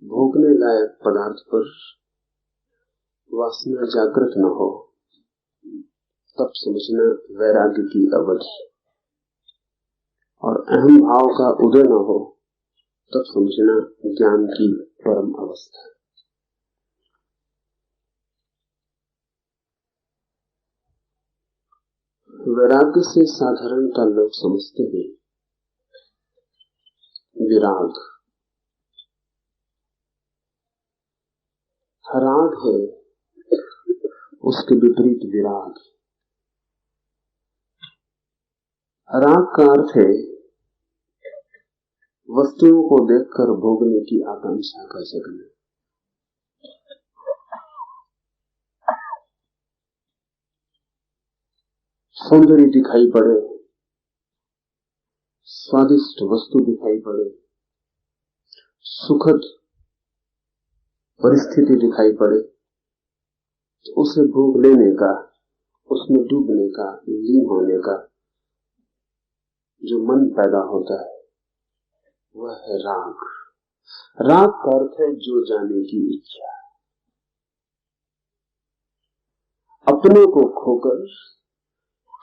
भोगने लायक पदार्थ पर वासना जागृत न हो तब समझना वैराग्य की अवधि, और अहम भाव का उदय न हो तब समझना ज्ञान की परम अवस्था। वैराग्य से साधारणतः लोग समझते हैं विराग। राग है, उसके विपरीत विराग। राग का अर्थ है वस्तुओं को देखकर भोगने की आकांक्षा का जगना। सौंदर्य दिखाई पड़े, स्वादिष्ट वस्तु दिखाई पड़े, सुखद परिस्थिति दिखाई पड़े तो उसे भोग लेने का, उसमें डूबने का, लीन होने का जो मन पैदा होता है वह है राग। राग का अर्थ है जो जाने की इच्छा, अपने को खोकर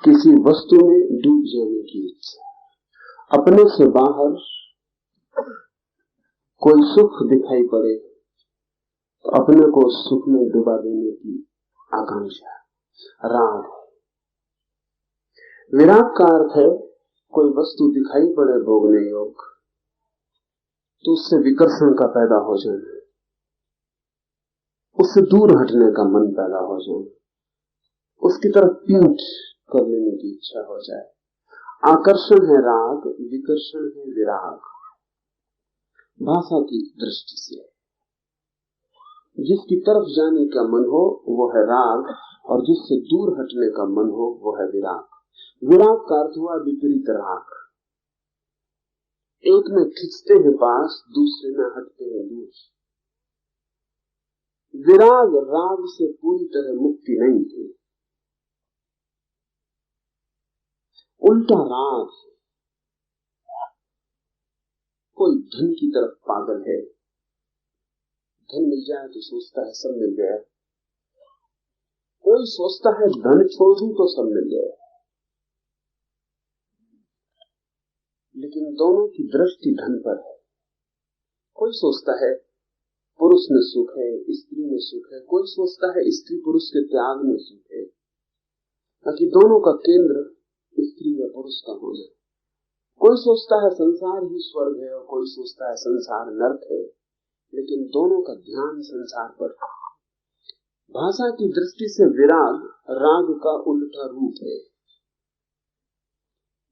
किसी वस्तु में डूब जाने की इच्छा, अपने से बाहर कोई सुख दिखाई पड़े तो अपने को सुख में डुबा देने की आकांक्षा, राग। विराग का अर्थ है कोई वस्तु दिखाई पड़े भोगने योग तो उससे विकर्षण का पैदा हो जाना, उससे दूर हटने का मन पैदा हो जाना, उसकी तरफ पीठ कर लेने की इच्छा हो जाए। आकर्षण है राग, विकर्षण है विराग। भाषा की दृष्टि से जिसकी तरफ जाने का मन हो वो है राग, और जिससे दूर हटने का मन हो वो है विराग। विराग का अर्थ हुआ विपरीत राग। एक में खिंचते हैं पास, दूसरे में हटते हैं दूर। विराग राग से पूरी तरह मुक्ति नहीं है, उल्टा राग है। कोई धन की तरफ पागल है, धन मिल जाए तो सोचता है सब मिल गया। कोई सोचता है धन छोड़ दूं तो सब मिल गया, लेकिन दोनों की दृष्टि धन पर है। कोई सोचता है पुरुष में सुख है, स्त्री में सुख है, कोई सोचता है स्त्री पुरुष के त्याग में सुख है, ताकि दोनों का केंद्र स्त्री या पुरुष का होना। कोई सोचता है संसार ही स्वर्ग है और कोई सोचता है संसार नरक है, लेकिन दोनों का ध्यान संसार पर। भाषा की दृष्टि से विराग राग का उल्टा रूप है,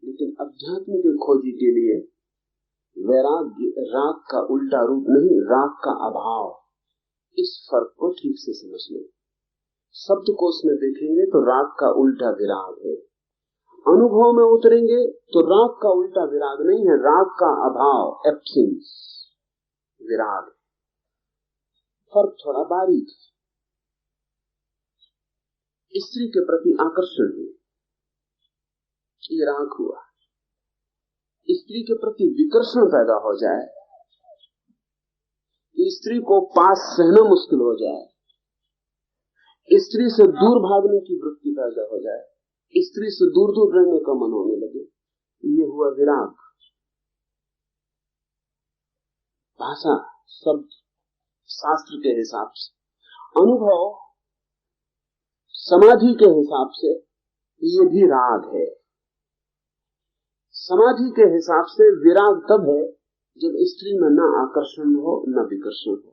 लेकिन अध्यात्म के खोजी के लिए वैराग्य राग का उल्टा रूप नहीं, राग का अभाव। इस फर्क को ठीक से समझ लें। शब्दकोश में देखेंगे तो राग का उल्टा विराग है, अनुभव में उतरेंगे तो राग का उल्टा विराग नहीं है, राग का अभाव, एब्सेंस, विराग। फर्क थोड़ा बारीक है। स्त्री के प्रति आकर्षण है, ये राग हुआ। स्त्री के प्रति विकर्षण पैदा हो जाए, स्त्री को पास सहना मुश्किल हो जाए, स्त्री से दूर भागने की वृत्ति पैदा हो जाए, स्त्री से दूर दूर रहने का मन होने लगे, ये हुआ विराग। भाषा शब्द शास्त्र के हिसाब से, अनुभव समाधि के हिसाब से ये भी राग है। समाधि के हिसाब से विराग तब है जब स्त्री में न आकर्षण हो न विकर्षण हो,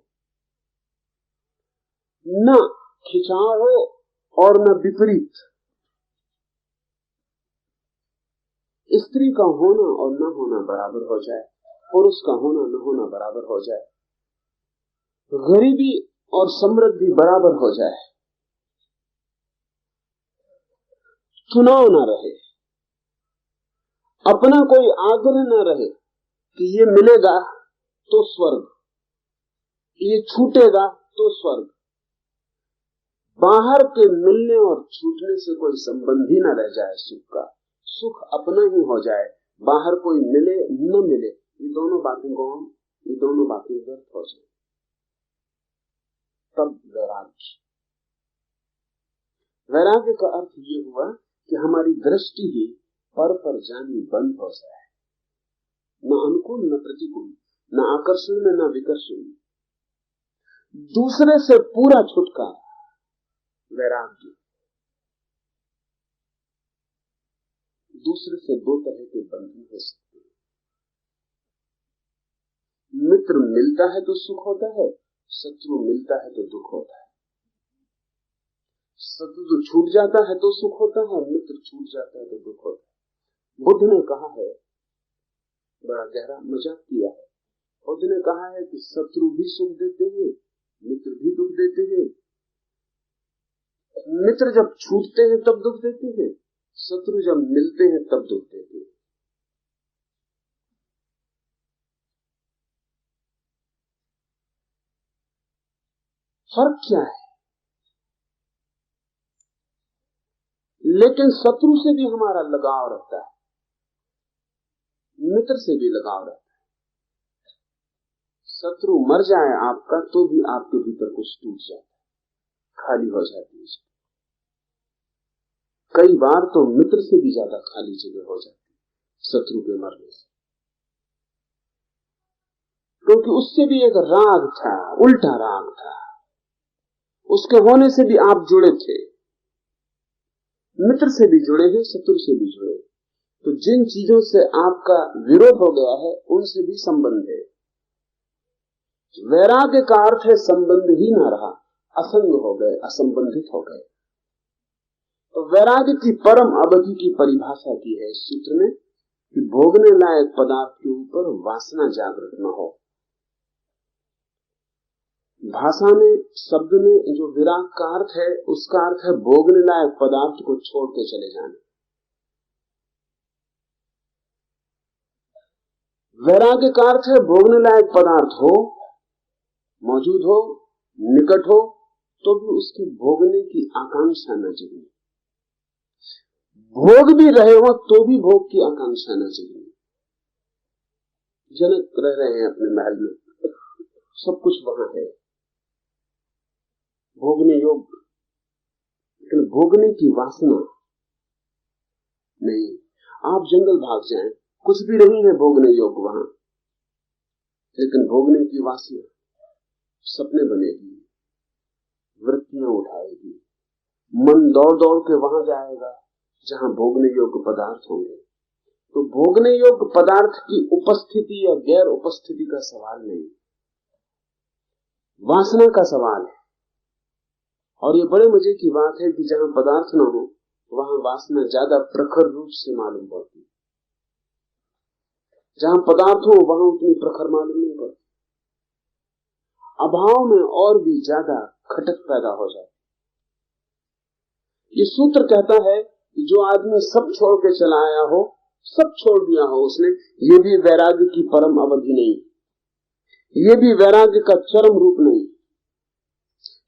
न खिंचाव हो और न विपरीत। स्त्री का होना और न होना बराबर हो जाए, पुरुष का होना न होना बराबर हो जाए, गरीबी और समृद्धि बराबर हो जाए, चुनाव न रहे, अपना कोई आग्रह न रहे कि ये मिलेगा तो स्वर्ग, ये छूटेगा तो स्वर्ग। बाहर के मिलने और छूटने से कोई संबंध ही न रह जाए सुख का, सुख अपना ही हो जाए। बाहर कोई मिले न मिले, ये दोनों बातें गौण, ये दोनों बातें व्यर्थ हो जाए। तब वैराग्य। वैराग्य का अर्थ ये हुआ कि हमारी दृष्टि ही पर जानी बंद हो जाए, न अनुकूल न प्रतिकूल, न आकर्षण में न विकर्षण, दूसरे से पूरा छुटकारा, वैराग्य। दूसरे से दो तरह के बंधन हो सकते हैं। मित्र मिलता है तो सुख होता है, शत्रु मिलता है तो दुख होता है। शत्रु छूट जाता है तो सुख होता है, मित्र छूट जाता है तो दुख होता है। बुद्ध ने कहा है, बड़ा गहरा मजाक किया है, बुद्ध ने कहा है कि शत्रु भी सुख देते हैं, मित्र भी दुख देते हैं। मित्र जब छूटते हैं तब दुख देते हैं, शत्रु जब मिलते हैं तब दुख देते हैं। फर्क क्या है? लेकिन शत्रु से भी हमारा लगाव रहता है, मित्र से भी लगाव रहता है। शत्रु मर जाए आपका तो भी आपके भीतर कुछ टूट जाता है, खाली हो जाती है। कई बार तो मित्र से भी ज्यादा खाली जगह हो जाती है शत्रु के मरने से, क्योंकि उससे भी एक राग था, उल्टा राग था। उसके होने से भी आप जुड़े थे, मित्र से भी जुड़े हैं, शत्रु से भी जुड़े। तो जिन चीजों से आपका विरोध हो गया है उनसे भी संबंध है। वैराग्य का अर्थ है संबंध ही ना रहा, असंग हो गए, असंबंधित हो गए। तो वैराग्य की परम अवधि की परिभाषा की है इस सूत्र में कि भोगने लायक पदार्थ के ऊपर वासना जागृत न हो। भाषा में, शब्द में जो विराग का अर्थ है, उसका अर्थ है भोगने लायक पदार्थ को छोड़ के चले जाने। वैराग्य का अर्थ है भोगने लायक पदार्थ हो, मौजूद हो, निकट हो, तो भी उसके भोगने की आकांक्षा न जगे। भोग भी रहे हो तो भी भोग की आकांक्षा न जगे। जनक रह रहे हैं अपने महल में, सब कुछ वहां है, भोगने योग्य, लेकिन भोगने की वासना नहीं। आप जंगल भाग जाएं, कुछ भी नहीं है भोगने योग्य वहां, लेकिन भोगने की वासना सपने बनेगी, वृत्तियां उठाएगी, मन दौड़ दौड़ के वहां जाएगा जहां भोगने योग्य पदार्थ होंगे। तो भोगने योग्य पदार्थ की उपस्थिति या गैर उपस्थिति का सवाल नहीं, वासना का सवाल है। और ये बड़े मजे की बात है कि जहां पदार्थ ना हो वहां वासना ज्यादा प्रखर रूप से मालूम पड़ती, जहां पदार्थ हो वहां उतनी प्रखर मालूम नहीं पड़ती। अभाव में और भी ज्यादा खटक पैदा हो जाती। ये सूत्र कहता है कि जो आदमी सब छोड़ के चला आया हो, सब छोड़ दिया हो उसने, ये भी वैराग्य की परम अवधि नहीं, ये भी वैराग्य का चरम रूप नहीं।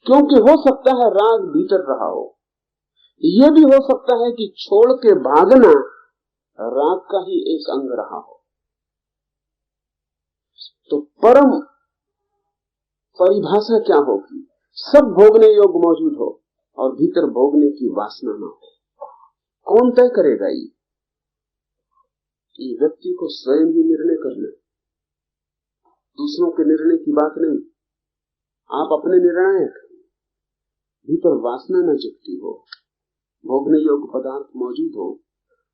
क्योंकि हो सकता है राग भीतर रहा हो, ये भी हो सकता है कि छोड़ के भागना राग का ही एक अंग रहा हो। तो परम परिभाषा क्या होगी? सब भोगने योग्य मौजूद हो और भीतर भोगने की वासना ना हो। कौन तय करेगा? ये व्यक्ति को स्वयं ही निर्णय करना, दूसरों के निर्णय की बात नहीं। आप अपने निर्णायक, भीतर वासना न जगती हो, भोगने योग्य पदार्थ मौजूद हो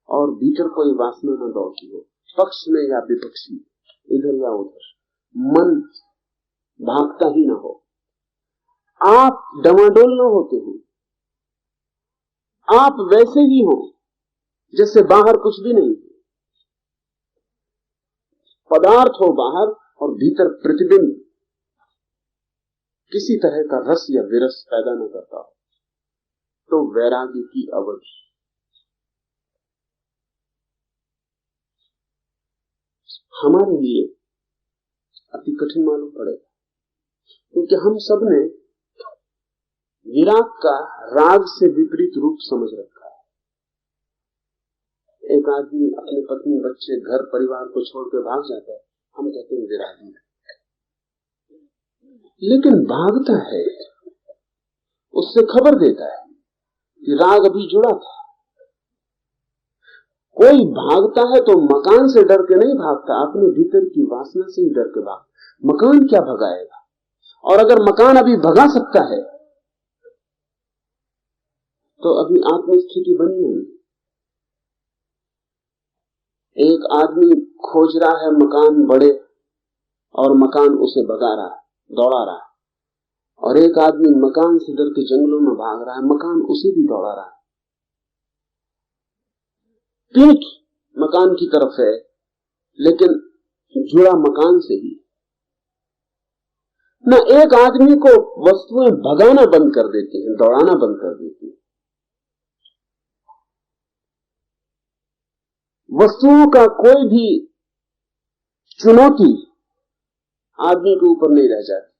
और भीतर कोई वासना न दौड़ती हो, पक्ष में या विपक्ष में, इधर या उधर, मन भागता ही ना हो, आप डमाडोल न होते हो, आप वैसे ही हो जैसे बाहर कुछ भी नहीं, पदार्थ हो बाहर और भीतर प्रतिबिंब किसी तरह का रस या विरस पैदा न करता हो, तो वैराग्य की अवधि। हमारे लिए अति कठिन मालूम पड़ेगा, क्योंकि हम सब ने विराग का राग से विपरीत रूप समझ रखा है। एक आदमी अपने पत्नी, बच्चे, घर परिवार को छोड़ के भाग जाता है, हम कहते हैं विरागी है, लेकिन भागता है उससे खबर देता है कि राग अभी जुड़ा था। कोई भागता है तो मकान से डर के नहीं भागता, अपने भीतर की वासना से ही डर के भागता। मकान क्या भगाएगा? और अगर मकान अभी भगा सकता है तो अभी आत्मस्थिति बनी नहीं। एक आदमी खोज रहा है मकान बढ़े और मकान उसे भगा रहा है, दौड़ा रहा है, और एक आदमी मकान से डर के जंगलों में भाग रहा है, मकान उसे भी दौड़ा रहा है। पीठ मकान की तरफ है लेकिन जुड़ा मकान से ही। ना एक आदमी को वस्तुएं भगाना बंद कर देती हैं, दौड़ाना बंद कर देती हैं। वस्तुओं का कोई भी चुनौती आदमी के ऊपर नहीं रह जाती,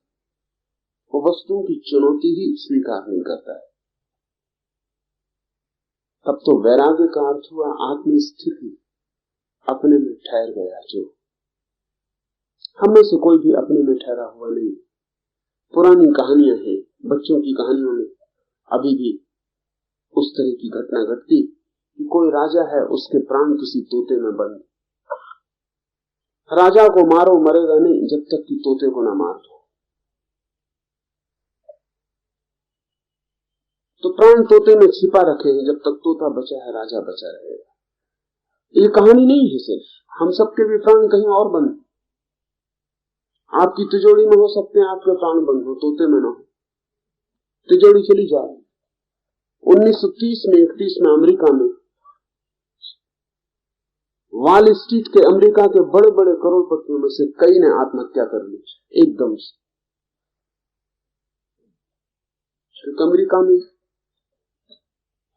वो वस्तुओं की चुनौती ही स्वीकार नहीं करता है। तब तो वैराग्य का अर्थ हुआ आत्मस्थिति, अपने में ठहर गया। जो हम में से कोई भी अपने में ठहरा हुआ नहीं। पुरानी कहानियां हैं, बच्चों की कहानियों में अभी भी उस तरह की घटना घटती कि कोई राजा है, उसके प्राण किसी तोते में बंद। राजा को मारो, मरेगा नहीं जब तक कि तोते को ना मार दो। तो प्राण तोते में छिपा रखे हैं, जब तक तोता बचा है राजा बचा रहेगा। ये कहानी नहीं है सिर्फ, हम सबके भी प्राण कहीं और बंद। आपकी तिजोरी में हो सकते हैं आपके प्राण बंद हो, तोते में ना हो। तिजोरी चली जाए। 1930 में 31 में अमेरिका में वॉल स्ट्रीट के अमेरिका के बड़े बड़े करोड़पतियों में से कई ने आत्महत्या कर ली एकदम से। क्योंकि अमेरिका में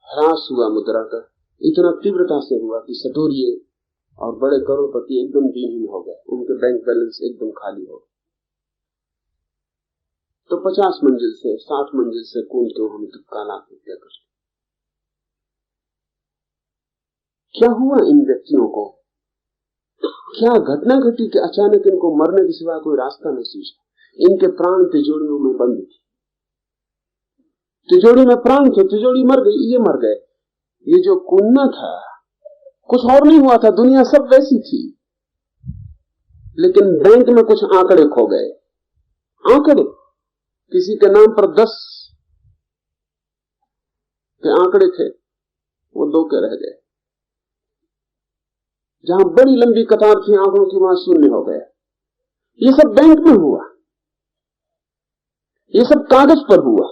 ह्रास हुआ मुद्रा का, इतना तीव्रता से हुआ कि सटोरिये और बड़े करोड़पति एकदम दीनहीन हो गए, उनके बैंक बैलेंस एकदम खाली हो गए। तो 50 मंजिल से 60 मंजिल से कूद के उन्होंने तत्काल आत्महत्या कर ली। क्या हुआ इन व्यक्तियों को? क्या घटना घटी कि अचानक इनको मरने के सिवा कोई रास्ता नहीं सूझा? इनके प्राण तिजोरियों में बंद थे, तिजोरी में प्राण थे, तिजोरी मर गई, ये मर गए। ये जो कूदना था कुछ और नहीं हुआ था, दुनिया सब वैसी थी, लेकिन बैंक में कुछ आंकड़े खो गए। आंकड़े, किसी के नाम पर 10 के आंकड़े थे, वो 2 के रह गए। जहां बड़ी लंबी कतार थी आंकड़ों की, वहां शून्य हो गया। ये सब बैंक में हुआ, ये सब कागज पर हुआ,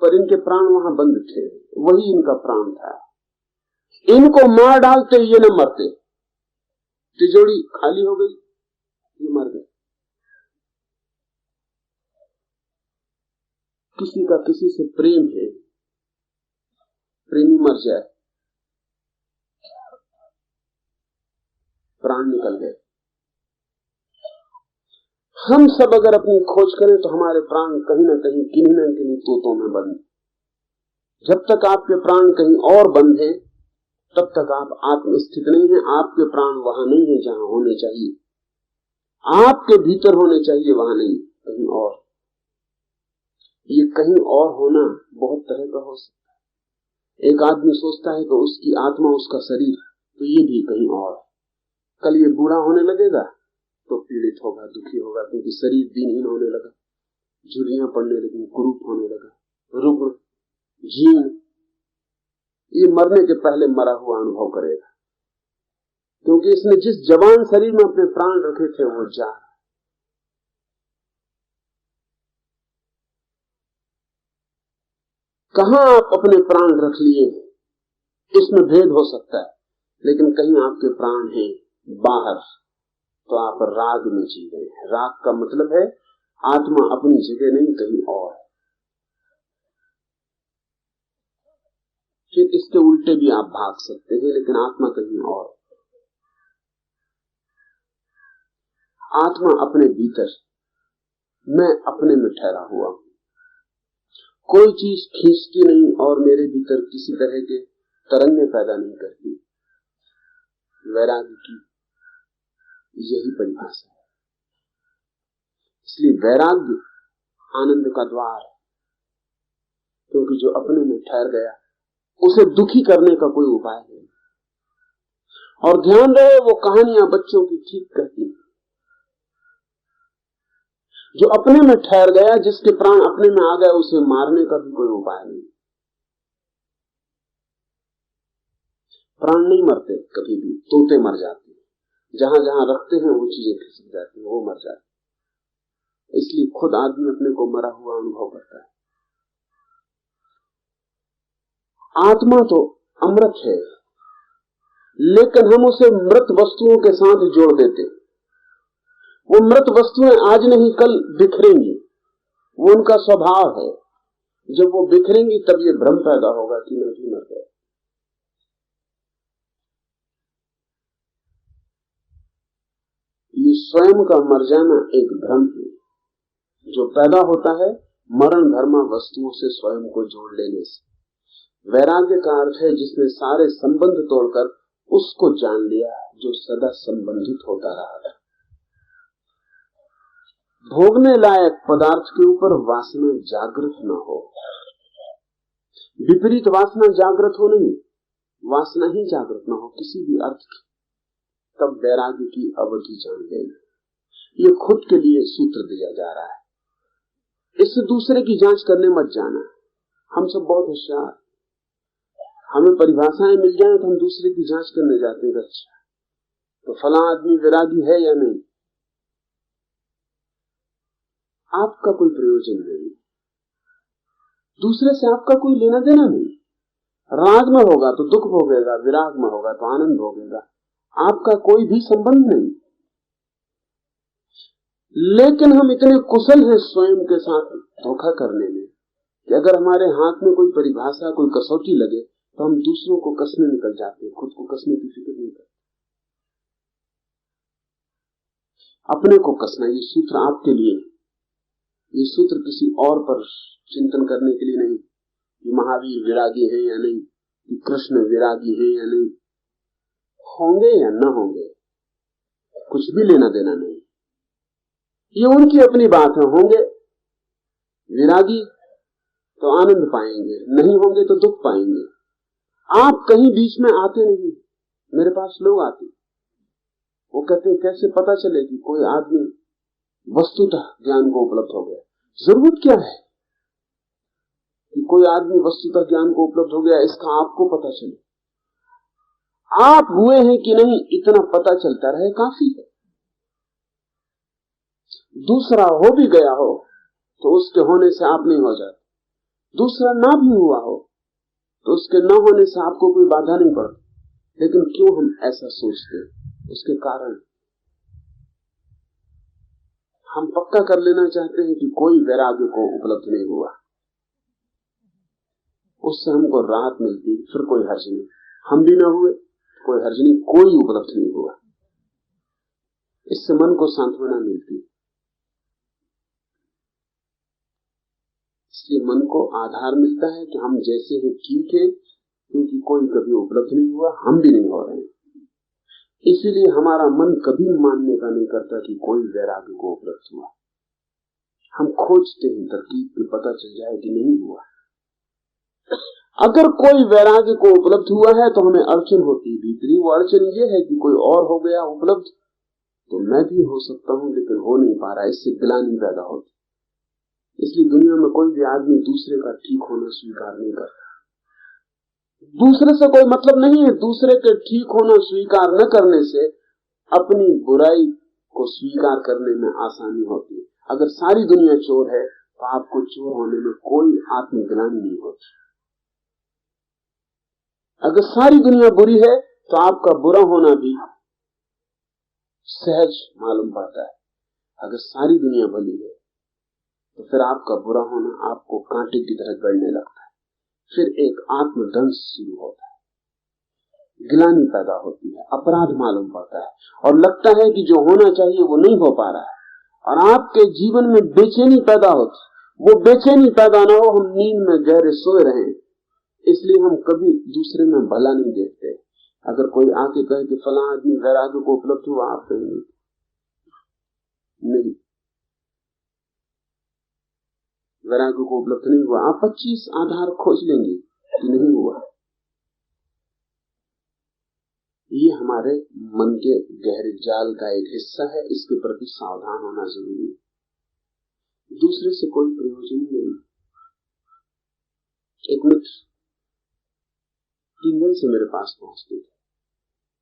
पर इनके प्राण वहां बंद थे, वही इनका प्राण था। इनको मार डालते ये न मरते, तिजोरी खाली हो गई, ये मर गए। किसी का किसी से प्रेम है, प्रेमी मर जाए, प्राण निकल गए। हम सब अगर अपनी खोज करें तो हमारे प्राण कहीं ना कहीं किन्हीं न किन्हीं तोतों में बंद। जब तक आपके प्राण कहीं और बंद हैं, तब तक आप आत्मस्थित नहीं हैं। आपके प्राण वहां नहीं है जहां होने चाहिए, आपके भीतर होने चाहिए, वहां नहीं, कहीं और। ये कहीं और होना बहुत तरह का हो सकता है। एक आदमी सोचता है कि उसकी आत्मा उसका शरीर, तो ये भी कहीं और। कल ये बूढ़ा होने लगेगा तो पीड़ित होगा, दुखी होगा, क्योंकि शरीर दिनहीन होने लगा, झुर्रियां पड़ने लगी, कुरूप होने लगा, रुग्ण, जीर्ण। ये मरने के पहले मरा हुआ अनुभव करेगा, क्योंकि इसने जिस जवान शरीर में अपने प्राण रखे थे वो जा। कहां आप अपने प्राण रख लिए इसमें भेद हो सकता है, लेकिन कहीं आपके प्राण हैं बाहर, तो आप राग में जी रहे हैं। राग का मतलब है आत्मा अपनी जगह नहीं, कहीं और। फिर इसके उल्टे भी आप भाग सकते हैं, लेकिन आत्मा कहीं और। आत्मा अपने भीतर, मैं अपने में ठहरा हुआ हूं, कोई चीज खींचती नहीं और मेरे भीतर किसी तरह के तरंगें पैदा नहीं करती। वैराग्य की यही परिभाषा है। इसलिए वैराग्य आनंद का द्वार है, क्योंकि जो अपने में ठहर गया उसे दुखी करने का कोई उपाय नहीं। और ध्यान रहे, वो कहानियां बच्चों की ठीक कहती हैं। जो अपने में ठहर गया, जिसके प्राण अपने में आ गए, उसे मारने का भी कोई उपाय नहीं। प्राण नहीं मरते कभी भी, तोते मर जाते हैं, जहां जहां रखते हैं वो चीजें खिसक जाती हैं, वो मर जाती है। इसलिए खुद आदमी अपने को मरा हुआ अनुभव करता है। आत्मा तो अमृत है, लेकिन हम उसे मृत वस्तुओं के साथ जोड़ देते। वो मृत वस्तुएं आज नहीं कल बिखरेंगी, वो उनका स्वभाव है। जब वो बिखरेंगी तब ये भ्रम पैदा होगा कि मैं भी मर गया। ये स्वयं का मर जाना एक भ्रम है जो पैदा होता है मरण धर्मा वस्तुओं से स्वयं को जोड़ लेने से। वैराग्य का अर्थ है जिसने सारे संबंध तोड़कर उसको जान लिया जो सदा संबंधित होता रहा था। भोगने लायक पदार्थ के ऊपर वासना जागृत न हो, विपरीत वासना जागृत हो नहीं, वासना ही जागृत न हो किसी भी अर्थ की, तब वैराग्य की अवधि जान लेना। ये खुद के लिए सूत्र दिया जा रहा है, इससे दूसरे की जांच करने मत जाना। हम सब बहुत होशियार, हमें परिभाषाएं मिल जाए तो हम दूसरे की जांच करने जाते हैं। अच्छा तो फला आदमी वैरागी है या नहीं, आपका कोई प्रयोजन नहीं, दूसरे से आपका कोई लेना देना नहीं। राग में होगा तो दुख भोगेगा, विराग में होगा तो आनंद भोगेगा, आपका कोई भी संबंध नहीं। लेकिन हम इतने कुशल हैं स्वयं के साथ धोखा करने में कि अगर हमारे हाथ में कोई परिभाषा, कोई कसौटी लगे तो हम दूसरों को कसने निकल जाते हैं, खुद को कसने की फिक्र नहीं करते। अपने को कसना ये सूत्र आपके लिए, ये सूत्र किसी और पर चिंतन करने के लिए नहीं कि महावीर विरागी है या नहीं, कि कृष्ण विरागी है या नहीं, होंगे या न होंगे कुछ भी लेना देना नहीं। ये उनकी अपनी बात है। होंगे विरागी तो आनंद पाएंगे, नहीं होंगे तो दुख पाएंगे। आप कहीं बीच में आते नहीं। मेरे पास लोग आते, वो कहते हैं कैसे पता चले कि कोई आदमी वस्तुतः ज्ञान को उपलब्ध हो गया। जरूरत क्या है कि कोई आदमी वस्तुतः ज्ञान को उपलब्ध हो गया, इसका आपको पता चले। आप हुए हैं कि नहीं इतना पता चलता रहे काफी है। दूसरा हो भी गया हो तो उसके होने से आप नहीं हो जाते, दूसरा ना भी हुआ हो तो उसके न होने से आपको कोई बाधा नहीं पड़ती। लेकिन क्यों हम ऐसा सोचते, उसके कारण हम पक्का कर लेना चाहते हैं कि कोई वैराग्य को उपलब्ध नहीं हुआ, उससे हमको राहत मिलती, फिर कोई हर्ज नहीं। हम भी ना हुए कोई हर्ज नहीं, कोई उपलब्ध नहीं हुआ, इससे मन को सांत्वना मिलती। इसलिए मन को आधार मिलता है कि हम जैसे ही ठीक है, क्योंकि कोई कभी उपलब्ध नहीं हुआ, हम भी नहीं हो रहे हैं। इसीलिए हमारा मन कभी मानने का नहीं करता कि कोई वैराग्य को उपलब्ध हुआ। हम खोजते हैं तरकीब कि पता चल जाए कि नहीं हुआ। अगर कोई वैराग्य को उपलब्ध हुआ है तो हमें अड़चन होती है भीतरी। वो अड़चन ये है कि कोई और हो गया उपलब्ध तो मैं भी हो सकता हूं, लेकिन हो नहीं पा रहा, इससे ग्लानि पैदा होती। इसलिए दुनिया में कोई भी आदमी दूसरे का ठीक होना स्वीकार नहीं करता। दूसरे से कोई मतलब नहीं है, दूसरे के ठीक होना स्वीकार न करने से अपनी बुराई को स्वीकार करने में आसानी होती है। अगर सारी दुनिया चोर है तो आपको चोर होने में कोई आत्मग्लानि नहीं होती। अगर सारी दुनिया बुरी है तो आपका बुरा होना भी सहज मालूम पड़ता है। अगर सारी दुनिया भली है तो फिर आपका बुरा होना आपको कांटे की तरह गड़ने लगता है। फिर एक आत्मदंश शुरू होता है, गिलानी पैदा होती है, अपराध मालूम पड़ता है और लगता है कि जो होना चाहिए वो नहीं हो पा रहा है और आपके जीवन में बेचैनी पैदा होती। वो बेचैनी पैदा ना हो, हम नींद में गहरे सोए रहें, इसलिए हम कभी दूसरे में भला नहीं देखते। अगर कोई आके कहे कि फला आदमी वैराग्य को उपलब्ध हुआ, आप कहेंगे नहीं, वैराग्य को उपलब्ध नहीं हुआ। आप 25 आधार खोज लेंगे कि नहीं हुआ। ये हमारे मन के गहरे जाल का एक हिस्सा है, इसके प्रति सावधान होना जरूरी है। दूसरे से कोई प्रयोजन नहीं। एक मित्र 3 दिन से मेरे पास पहुंचते थे,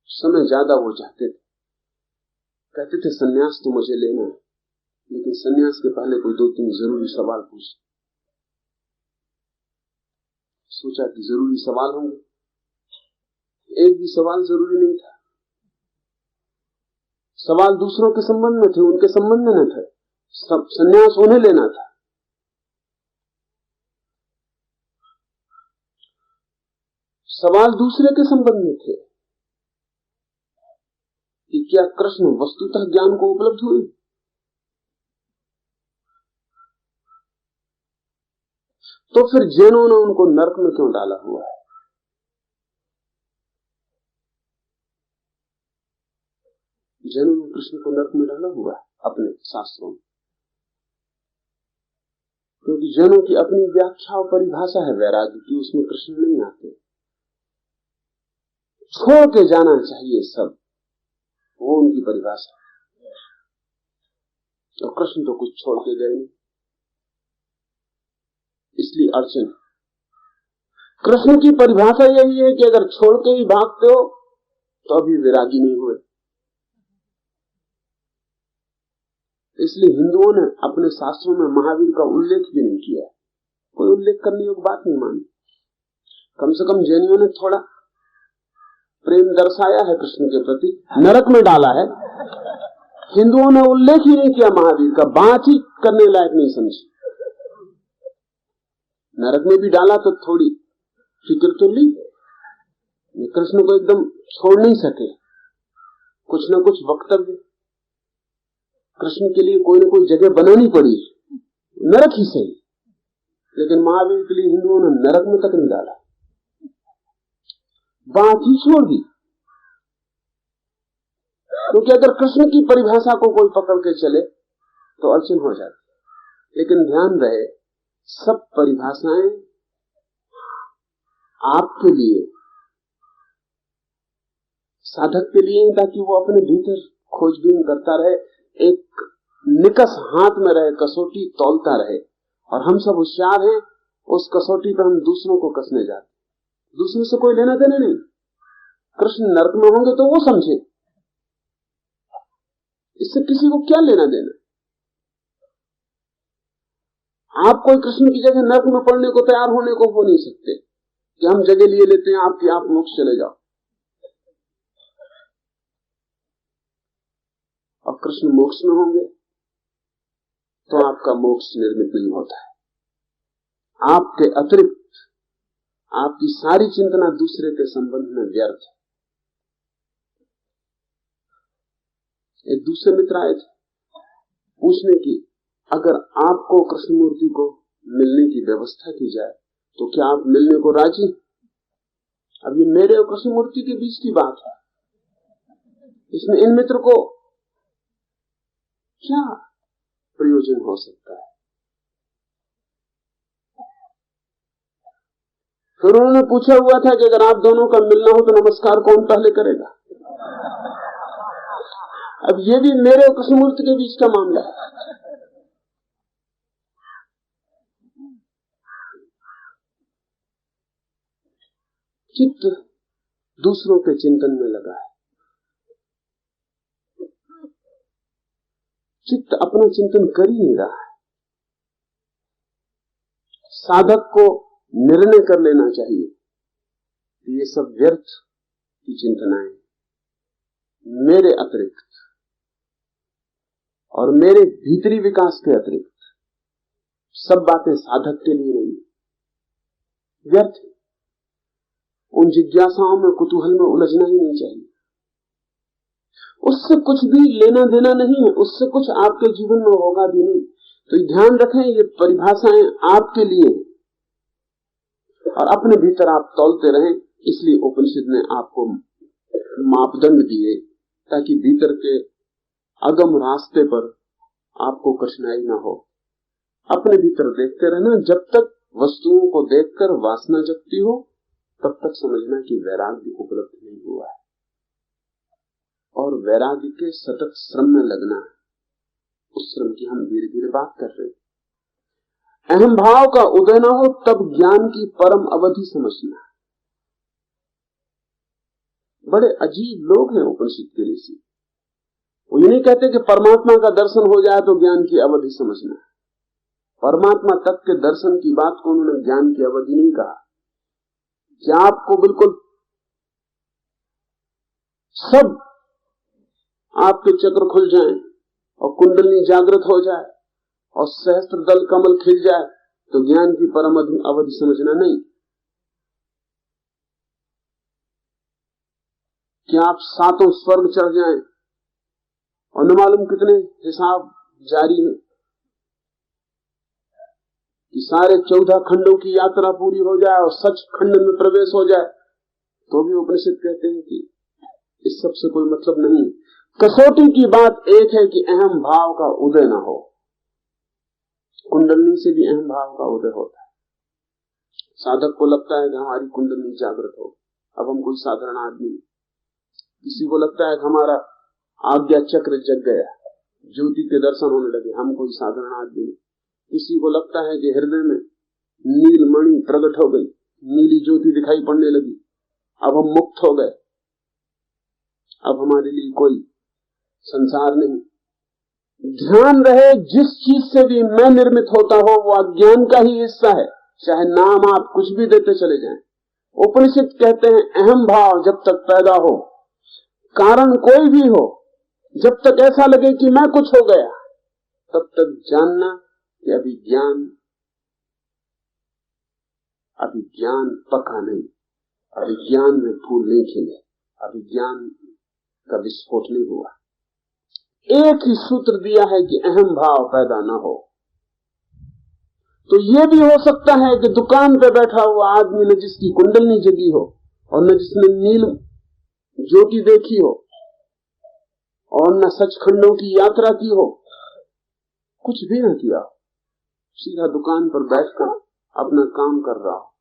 समय ज्यादा वो चाहते थे, कहते थे सन्यास तो मुझे लेना है, लेकिन सन्यास के पहले कोई 2-3 जरूरी सवाल पूछ। सोचा कि जरूरी सवाल होंगे, एक भी सवाल जरूरी नहीं था। सवाल दूसरों के संबंध में थे, उनके संबंध में न थे। सब सन्यास उन्हें लेना था। सवाल दूसरे के संबंध में थे कि क्या कृष्ण वस्तुतः ज्ञान को उपलब्ध हुए। तो फिर जैनों ने उनको नरक में क्यों डाला हुआ है? जैनों ने कृष्ण को नरक में डाला हुआ है अपने शास्त्रों में, क्योंकि जैनों की अपनी व्याख्या और परिभाषा है वैराग्य की, उसमें कृष्ण नहीं आते। छोड़ के जाना चाहिए सब, वो उनकी परिभाषा है। और कृष्ण तो कुछ छोड़ के गए नहीं, इसलिए अड़चन। कृष्ण की परिभाषा यही है कि अगर छोड़ के ही भागते हो तो अभी वैरागी नहीं हुए। इसलिए हिंदुओं ने अपने शास्त्रों में महावीर का उल्लेख भी नहीं किया, कोई उल्लेख करने योग्य बात नहीं मानी। कम से कम जैनियों ने थोड़ा प्रेम दर्शाया है कृष्ण के प्रति, नरक में डाला है। हिंदुओं ने उल्लेख ही नहीं किया महावीर का, बात ही करने लायक नहीं समझी। नरक में भी डाला तो थोड़ी फिक्र तो ली, कृष्ण को एकदम छोड़ नहीं सके, कुछ न कुछ वक्तव्य कृष्ण के लिए कोई न कोई जगह बनानी पड़ी, नरक ही सही। लेकिन महावीर के लिए हिंदुओं ने नरक में तक नहीं डाला, बात ही छोड़ दी। क्योंकि अगर कृष्ण की परिभाषा को कोई पकड़ के चले तो अड़चन हो जाती। लेकिन ध्यान रहे, सब परिभाषाएं आपके लिए, साधक के लिए, ताकि वो अपने भीतर खोजबीन करता रहे, एक निकस हाथ में रहे, कसौटी तौलता रहे। और हम सब होशियार हैं, उस कसौटी पर हम दूसरों को कसने जाते, दूसरों से कोई लेना देना नहीं। कृष्ण नरक में होंगे तो वो समझे, इससे किसी को क्या लेना देना। आप कोई कृष्ण की जगह नरक में पड़ने को तैयार होने को हो नहीं सकते कि हम जगह लिए लेते हैं आपकी, आप मोक्ष चले जाओ। और कृष्ण मोक्ष में होंगे तो आपका मोक्ष निर्मित नहीं होता है। आपके अतिरिक्त आपकी सारी चिंतना दूसरे के संबंध में व्यर्थ है। एक दूसरे मित्र आए थे पूछने की, अगर आपको कृष्णमूर्ति को मिलने की व्यवस्था की जाए तो क्या आप मिलने को राजी? अब ये मेरे और कृष्णमूर्ति के बीच की बात है, इसमें इन मित्र को क्या प्रयोजन हो सकता है? फिर उन्होंने पूछा हुआ था कि अगर आप दोनों का मिलना हो तो नमस्कार कौन पहले करेगा? अब ये भी मेरे और कृष्णमूर्ति के बीच का मामला है। चित्त दूसरों के चिंतन में लगा है, चित्त अपना चिंतन कर ही नहीं रहा है। साधक को निर्णय कर लेना चाहिए कि ये सब व्यर्थ की चिंतनाएं, मेरे अतिरिक्त और मेरे भीतरी विकास के अतिरिक्त सब बातें साधक के लिए नहीं, व्यर्थ। उन जिज्ञासाओं में, कुतूहल में उलझना ही नहीं चाहिए। उससे कुछ भी लेना देना नहीं है, उससे कुछ आपके जीवन में होगा भी नहीं। तो ध्यान रखें, ये परिभाषाएं आपके लिए और अपने भीतर आप तौलते रहें। इसलिए उपनिषद ने आपको मापदंड दिए ताकि भीतर के अगम रास्ते पर आपको कठिनाई ना हो, अपने भीतर देखते रहना। जब तक वस्तुओं को देखकर वासना जगती हो तब तक समझना कि वैराग्य उपलब्ध नहीं हुआ है। और वैराग्य के सतत श्रम में लगना है, उस श्रम की हम धीरे धीरे बात कर रहे हैं। अहम भाव का उदय न हो तब ज्ञान की परम अवधि समझना। बड़े अजीब लोग हैं उपनिषद के ऋषि। वो ये नहीं कहते कि परमात्मा का दर्शन हो जाए तो ज्ञान की अवधि समझना। परमात्मा तक के दर्शन की बात को उन्होंने ज्ञान की अवधि नहीं कहा। क्या आपको बिल्कुल सब आपके चक्र खुल जाएं और कुंडली जागृत हो जाए और सहस्त्र दल कमल खिल जाए तो ज्ञान की परम अवधि समझना नहीं। क्या आप सातों स्वर्ग चढ़ जाएं और न मालूम कितने हिसाब जारी है कि सारे 14 खंडों की यात्रा पूरी हो जाए और सच खंड में प्रवेश हो जाए, तो भी उपनिषद कहते हैं कि इस सब से कोई मतलब नहीं। कसौटी की बात एक है कि अहम भाव का उदय ना हो। कुंडली से भी अहम भाव का उदय होता है। साधक को लगता है कि हमारी कुंडली जागृत हो, अब हम कोई साधारण आदमी नहीं। किसी को लगता है कि हमारा आज्ञा चक्र जग गया, ज्योति के दर्शन होने लगे, हम कोई साधारण आदमी नहीं। किसी को लगता है कि हृदय में नील मणि प्रकट हो गई, नीली ज्योति दिखाई पड़ने लगी, अब हम मुक्त हो गए, अब हमारे लिए कोई संसार नहीं। ध्यान रहे, जिस चीज से भी मैं निर्मित होता हो वो अज्ञान का ही हिस्सा है, चाहे नाम आप कुछ भी देते चले जाएं। उपनिषद कहते हैं अहम भाव जब तक पैदा हो, कारण कोई भी हो, जब तक ऐसा लगे कि मैं कुछ हो गया, तब तक जानना कि अभी ज्ञान पका नहीं, अभी ज्ञान में फूल नहीं खिले, अभी ज्ञान का विस्फोट नहीं हुआ। एक ही सूत्र दिया है कि अहम भाव पैदा ना हो। तो यह भी हो सकता है कि दुकान पे बैठा हुआ आदमी न जिसकी कुंडली जगी हो और न जिसने नील ज्योति देखी हो और न सचखंडों की यात्रा की हो, कुछ भी न किया, सीधा दुकान पर बैठकर अपना काम कर रहा हो,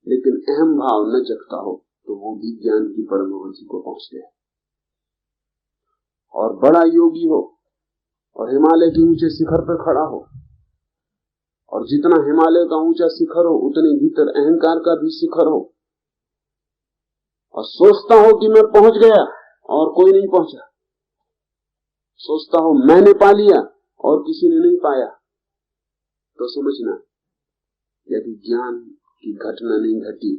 लेकिन अहम भाव न जगता हो, तो वो भी ज्ञान की परम अवधि को पहुंच गया। और बड़ा योगी हो और हिमालय के ऊंचे शिखर पर खड़ा हो, और जितना हिमालय का ऊंचा शिखर हो उतने भीतर अहंकार का भी शिखर हो, और सोचता हो कि मैं पहुंच गया और कोई नहीं पहुंचा, सोचता हो मैंने पा लिया और किसी ने नहीं पाया, तो समझना यदि ज्ञान की घटना नहीं घटी।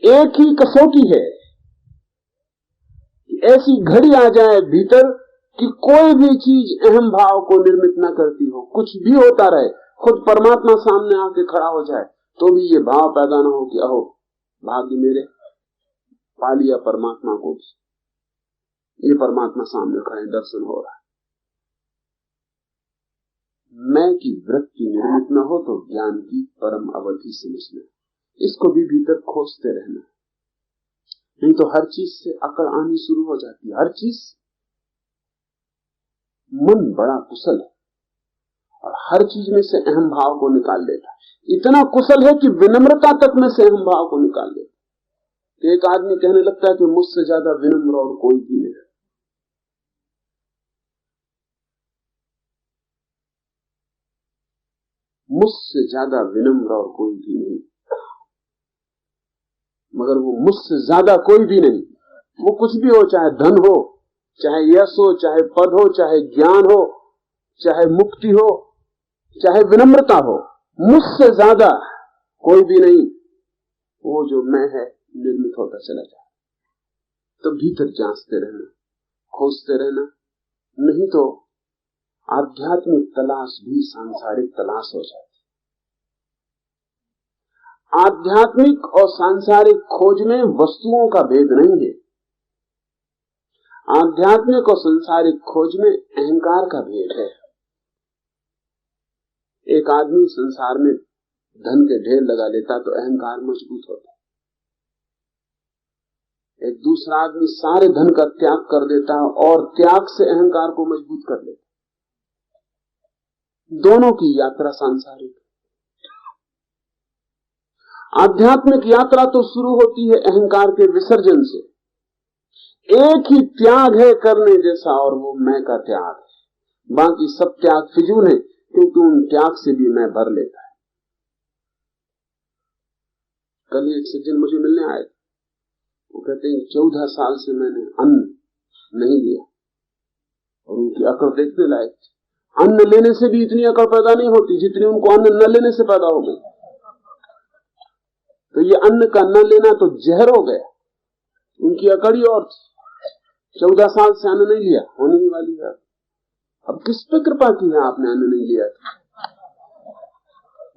एक ही कसौटी है कि ऐसी घड़ी आ जाए भीतर कि कोई भी चीज अहम भाव को निर्मित न करती हो, कुछ भी होता रहे, खुद परमात्मा सामने आके खड़ा हो जाए तो भी ये भाव पैदा ना हो कि अहो भाग्य मेरे, पा लिया परमात्मा को भी, ये परमात्मा सामने खड़े, दर्शन हो रहा है। मैं की वृत्ति निर्मित न हो तो ज्ञान की परम अवधि समझना, इसको भी भीतर खोजते रहना। नहीं तो हर चीज से अकड़ आनी शुरू हो जाती है। हर चीज, मन बड़ा कुशल है और हर चीज में से अहम भाव को निकाल लेता है। इतना कुशल है कि विनम्रता तक में से अहम भाव को निकाल लेता है। तो एक आदमी कहने लगता है कि मुझसे ज्यादा विनम्र और कोई भी नहीं है। मुझसे ज्यादा विनम्र और कोई भी नहीं, मगर वो मुझसे ज्यादा कोई भी नहीं। वो कुछ भी हो, चाहे धन हो, चाहे यश हो, चाहे पद हो, चाहे ज्ञान हो, चाहे मुक्ति हो, चाहे विनम्रता हो, मुझसे ज्यादा कोई भी नहीं। वो जो मैं है निर्मित होता चला जाए। तो भीतर जांचते रहना, खोजते रहना, नहीं तो आध्यात्मिक तलाश भी सांसारिक तलाश हो जाती। आध्यात्मिक और सांसारिक खोज में वस्तुओं का भेद नहीं है। आध्यात्मिक और सांसारिक खोज में अहंकार का भेद है। एक आदमी संसार में धन के ढेर लगा लेता तो अहंकार मजबूत होता। एक दूसरा आदमी सारे धन का त्याग कर देता है और त्याग से अहंकार को मजबूत कर लेता। दोनों की यात्रा सांसारिक। आध्यात्मिक यात्रा तो शुरू होती है अहंकार के विसर्जन से। एक ही त्याग है करने जैसा, और वो मैं का त्याग है। बाकी सब त्याग फिजूल है, क्योंकि उन त्याग से भी मैं भर लेता है। कल एक सज्जन मुझे मिलने आए, वो कहते हैं 14 साल से मैंने अन्न नहीं लिया, और उनकी अकड़ देखने लायक। अन्न लेने से भी इतनी अकड़ पैदा नहीं होती जितनी उनको अन्न न लेने से पैदा हो गई। तो ये अन्न का न लेना तो जहर हो गया, उनकी अकड़ ही और 14 साल से अन्न नहीं लिया, होने ही वाली है। अब किस पे कृपा की है आपने अन्न नहीं लिया?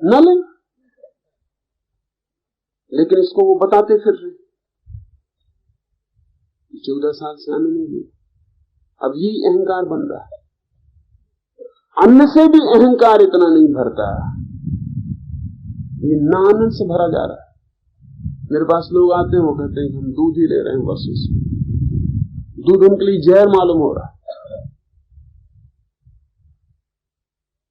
न ले, लेकिन इसको वो बताते फिर रहे 14 साल से अन्न नहीं लिया। अब यही अहंकार बन रहा है। अन्न से भी अहंकार इतना नहीं भरता, ये ना आनंद से भरा जा रहा है। मेरे पास लोग आते हैं, वो कहते हैं हम दूध ही ले रहे हैं वर्षों से, दूध उनके लिए जहर मालूम हो रहा है।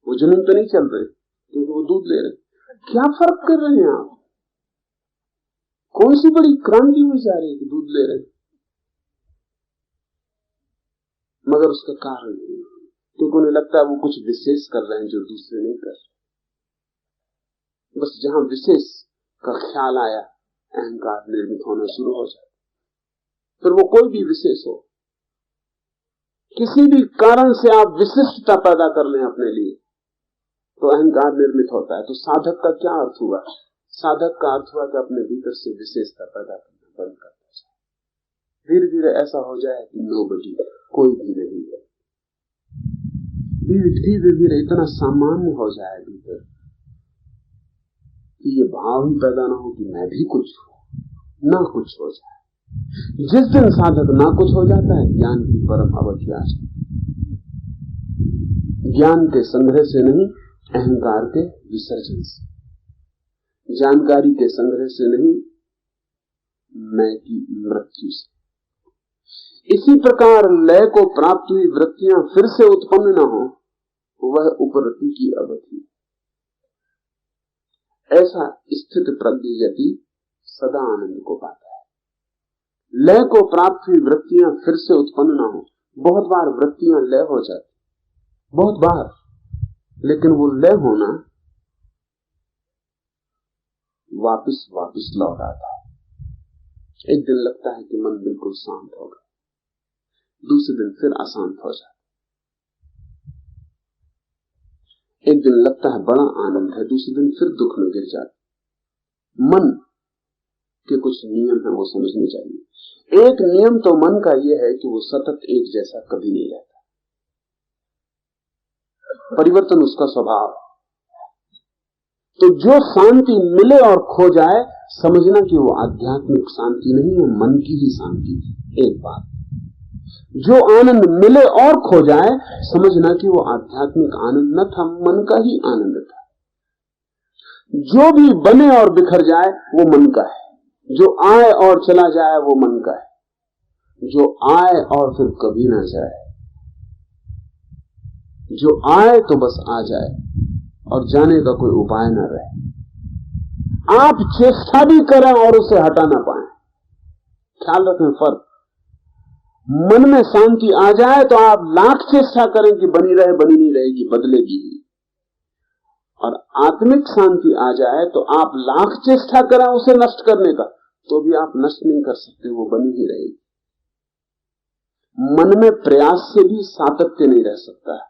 वो जुनून तो नहीं चल रहे क्योंकि वो दूध ले रहे हैं। क्या फर्क कर रहे हैं आप? कौन सी बड़ी क्रांति हुई जा रही है कि दूध ले रहे हैं? मगर उसका कारण नहीं, क्योंकि उन्हें लगता है वो कुछ विशेष कर रहे हैं जो दूसरे नहीं कर रहे। बस जहां विशेष का ख्याल आया, अहंकार निर्मित होना शुरू हो जाता। फिर वो कोई भी विशेष हो, किसी भी कारण से आप विशिष्टता पैदा कर लें अपने लिए, तो अहंकार निर्मित होता है। तो साधक का क्या अर्थ हुआ? साधक का अर्थ हुआ कि अपने भीतर से विशेषता पैदा करना बंद करना चाहिए। धीरे धीरे ऐसा हो जाए कि नोबडी, कोई भी नहीं है। धीरे धीरे इतना सामान्य हो जाए भीतर कि ये भाव ही पैदा ना हो कि मैं भी कुछ हूं, ना कुछ हो जाए। जिस दिन साधक ना कुछ हो जाता है, ज्ञान की परम अवधि आ जाती। ज्ञान के संग्रह से नहीं, अहंकार के विसर्जन से। जानकारी के संग्रह से नहीं, मैं की मृत्यु से। इसी प्रकार लय को प्राप्त हुई वृत्तियां फिर से उत्पन्न न हो, वह उपरति की अवधि। ऐसा स्थित प्रज्ञ यति सदा आनंद को पाता है। लय को प्राप्त हुई वृत्तियां फिर से उत्पन्न न हो। बहुत बार वृत्तियां लय हो जाती, बहुत बार, लेकिन वो लय होना वापिस लौट आता है। एक दिन लगता है कि मन बिल्कुल शांत हो गया, दूसरे दिन फिर अशांत हो जाता। एक दिन लगता है बड़ा आनंद है, दूसरे दिन फिर दुख में गिर जाता। मन के कुछ नियम है, वो समझने चाहिए। एक नियम तो मन का यह है कि वो सतत एक जैसा कभी नहीं रहता, परिवर्तन उसका स्वभाव। तो जो शांति मिले और खो जाए, समझना कि वो आध्यात्मिक शांति नहीं है, मन की ही शांति थी। एक बात, जो आनंद मिले और खो जाए, समझना कि वो आध्यात्मिक आनंद न था, मन का ही आनंद था। जो भी बने और बिखर जाए, वो मन का है। जो आए और चला जाए, वो मन का है। जो आए और फिर कभी ना जाए, जो आए तो बस आ जाए और जाने का कोई उपाय न रहे। आप चेष्टा भी करें और उसे हटा ना पाए। ख्याल रखें फर्क। मन में शांति आ जाए तो आप लाख चेष्टा करें कि बनी रहे, बनी नहीं रहेगी, बदलेगी। और आत्मिक शांति आ जाए तो आप लाख चेष्टा करें उसे नष्ट करने का, तो भी आप नष्ट नहीं कर सकते, वो बनी ही रहेगी। मन में प्रयास से भी सातत्य नहीं रह सकता है,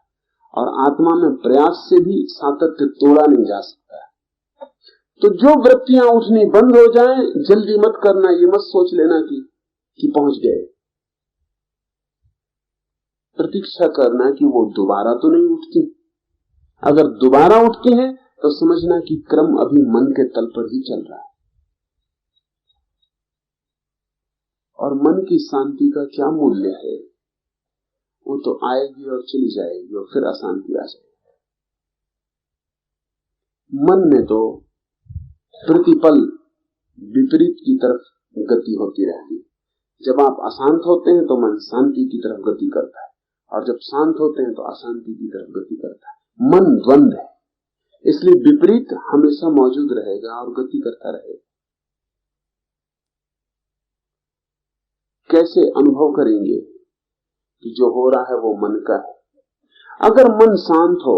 और आत्मा में प्रयास से भी सातत्य तोड़ा नहीं जा सकता है। तो जो वृत्तियां उठनी बंद हो जाएं, जल्दी मत करना, ये मत सोच लेना कि पहुंच गए। प्रतीक्षा करना कि वो दोबारा तो नहीं उठती। अगर दोबारा उठती है तो समझना कि क्रम अभी मन के तल पर ही चल रहा है। और मन की शांति का क्या मूल्य है? वो तो आएगी और चली जाएगी और फिर अशांति आ जाएगी। मन में तो प्रतिपल विपरीत की तरफ गति होती रहती है। जब आप अशांत होते हैं तो मन शांति की तरफ गति करता है, और जब शांत होते हैं तो अशांति की तरफ गति करता है। मन द्वंद है, इसलिए विपरीत हमेशा मौजूद रहेगा और गति करता रहेगा। कैसे अनुभव करेंगे कि जो हो रहा है वो मन का है? अगर मन शांत हो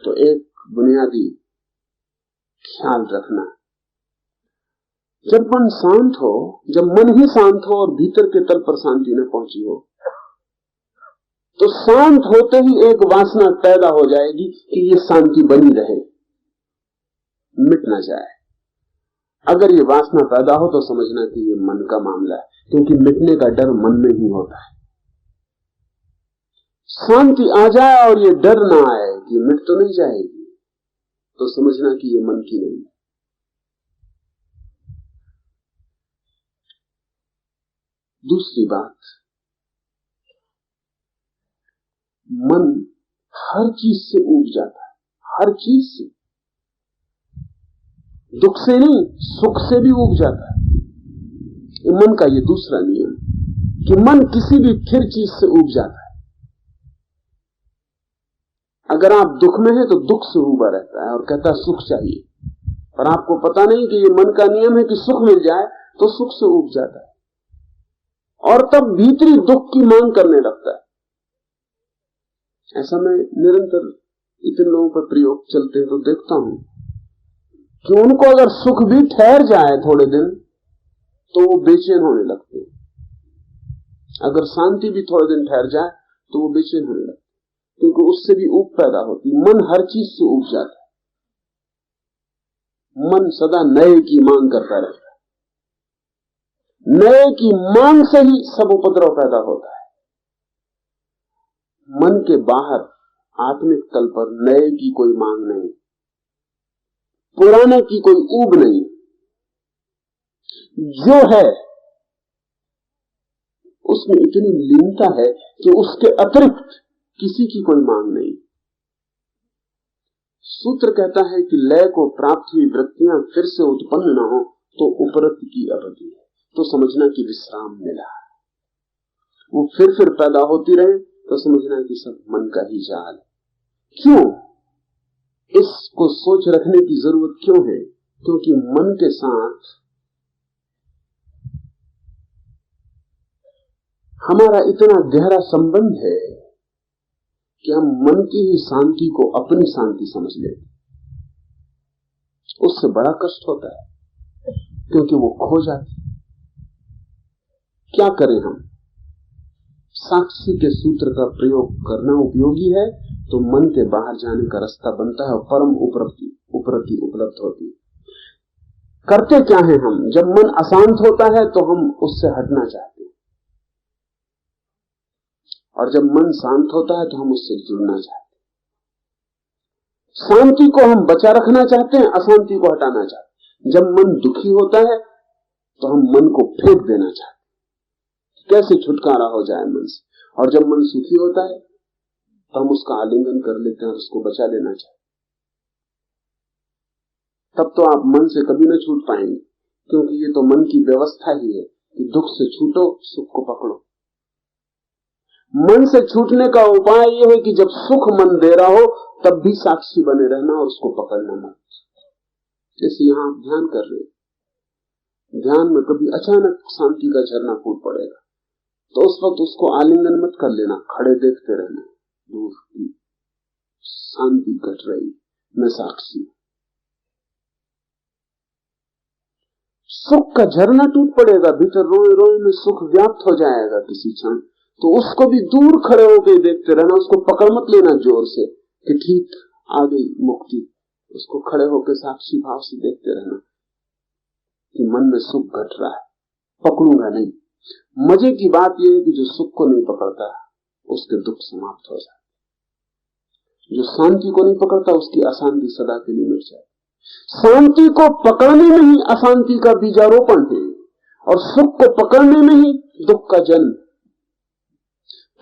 तो एक बुनियादी ख्याल रखना, जब मन शांत हो, जब मन ही शांत हो और भीतर के तल पर शांति न पहुंची हो, तो शांत होते ही एक वासना पैदा हो जाएगी कि ये शांति बनी रहे, मिट ना जाए। अगर ये वासना पैदा हो तो समझना कि ये मन का मामला है, क्योंकि मिटने का डर मन में ही होता है। शांति आ जाए और ये डर ना आए कि मिट तो नहीं जाएगी, तो समझना कि ये मन की नहीं। दूसरी बात, मन हर चीज से ऊब जाता है, हर चीज से, दुख से नहीं सुख से भी ऊब जाता है। मन का ये दूसरा नियम कि मन किसी भी फिर चीज से ऊब जाता है। अगर आप दुख में हैं तो दुख से ऊबा रहता है और कहता है सुख चाहिए, पर आपको पता नहीं कि ये मन का नियम है कि सुख मिल जाए तो सुख से ऊब जाता है और तब भीतरी दुख की मांग करने लगता है। ऐसा मैं निरंतर इतने लोगों पर प्रयोग चलते हैं तो देखता हूं कि उनको अगर सुख भी ठहर जाए थोड़े दिन तो वो बेचैन होने लगते हैं। अगर शांति भी थोड़े दिन ठहर जाए तो वो बेचैन होने लगते, क्योंकि उससे भी ऊब पैदा होती। मन हर चीज से ऊब जाता है, मन सदा नए की मांग करता रहता है, नए की मांग से ही सब उपद्रव पैदा होता है। मन के बाहर आत्मिक तल पर नए की कोई मांग नहीं, पुराने की कोई ऊब नहीं। जो है उसमें इतनी लीनता है कि उसके अतिरिक्त किसी की कोई मांग नहीं। सूत्र कहता है कि लय को प्राप्त हुई वृत्तियां फिर से उत्पन्न न हो तो उपरति की अवधि है, तो समझना कि विश्राम मिला। वो फिर पैदा होती रहे तो समझना कि सब मन का ही जाल है। क्यों? इसको सोच रखने की जरूरत क्यों है? क्योंकि मन के साथ हमारा इतना गहरा संबंध है कि हम मन की ही शांति को अपनी शांति समझ लेते। उससे बड़ा कष्ट होता है क्योंकि वो खो जाती। क्या करें हम? साक्षी के सूत्र का प्रयोग करना उपयोगी है तो मन के बाहर जाने का रास्ता बनता है और परम उपरति उपलब्ध होती है। करते क्या है हम? जब मन अशांत होता है तो हम उससे हटना चाहते हैं, और जब मन शांत होता है तो हम उससे जुड़ना चाहते हैं। शांति को हम बचा रखना चाहते हैं, अशांति को हटाना चाहते हैं। जब मन दुखी होता है तो हम मन को फेंक देना चाहते हैं, कैसे छुटकारा हो जाए मन से। और जब मन सुखी होता है तो हम उसका आलिंगन कर लेते हैं और उसको बचा लेना चाहते हैं। तब तो आप मन से कभी न छूट पाएंगे, क्योंकि ये तो मन की व्यवस्था ही है कि दुख से छूटो, सुख को पकड़ो। मन से छूटने का उपाय यह है कि जब सुख मन दे रहा हो तब भी साक्षी बने रहना और उसको पकड़ना मत। जैसे यहां आप ध्यान कर रहे, ध्यान में कभी अचानक शांति का झरना फूट पड़ेगा तो उस वक्त उसको आलिंगन मत कर लेना, खड़े देखते रहना, दूर की शांति घट रही, मैं साक्षी। सुख का झरना टूट पड़ेगा, भीतर रोए रोए में सुख व्याप्त हो जाएगा किसी क्षण, तो उसको भी दूर खड़े होकर देखते रहना, उसको पकड़ मत लेना जोर से कि ठीक आ गई मुक्ति। उसको खड़े होकर साक्षी भाव से देखते रहना कि मन में सुख घट रहा है, पकड़ूंगा नहीं। मजे की बात यह है कि जो सुख को नहीं पकड़ता उसके दुख समाप्त हो जाते, जो शांति को नहीं पकड़ता उसकी अशांति सदा के लिए मिट जाती। शांति को पकड़ने में ही अशांति का बीजारोपण है और सुख को पकड़ने में ही दुख का जन्म।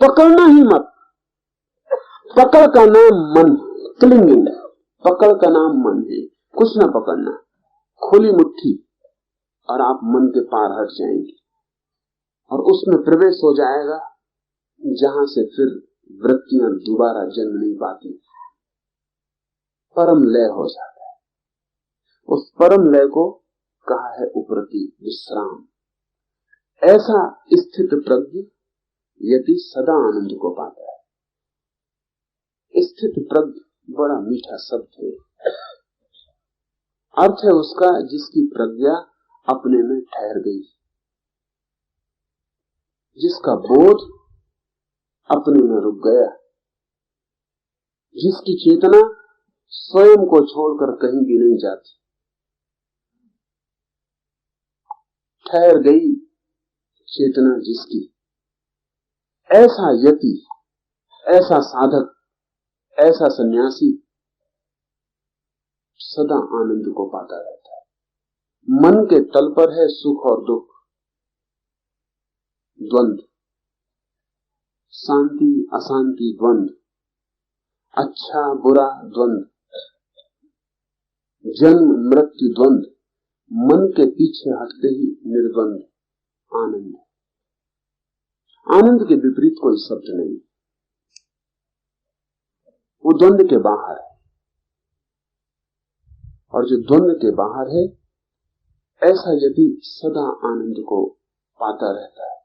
पकड़ना ही मत, पकड़ का नाम मन, क्लिंगिंग, पकड़ का नाम मन है। कुछ ना पकड़ना, खुली मुट्ठी और आप मन के पार हट जाएंगे और उसमें प्रवेश हो जाएगा जहां से फिर वृत्तियां दोबारा जन्म नहीं पाती, परम लय हो जाता है। उस परम लय को कहा है उपरति, विश्राम। ऐसा स्थित प्रज्ञ यदि सदा आनंद को पाता है। स्थित प्रज्ञ बड़ा मीठा शब्द है। अर्थ है उसका जिसकी प्रज्ञा अपने में ठहर गई, जिसका बोध अपने में रुक गया, जिसकी चेतना स्वयं को छोड़कर कहीं भी नहीं जाती, ठहर गई चेतना जिसकी। ऐसा यति, ऐसा साधक, ऐसा सन्यासी सदा आनंद को पाता रहता है। मन के तल पर है सुख और दुख, द्वंद, शांति अशांति द्वंद, अच्छा बुरा द्वंद, जन्म मृत्यु द्वंद। मन के पीछे हटते ही निर्द्वंद आनंद। आनंद के विपरीत कोई शब्द नहीं, वो द्वंद के बाहर है। और जो द्वंद के बाहर है, ऐसा यदि सदा आनंद को पाता रहता है,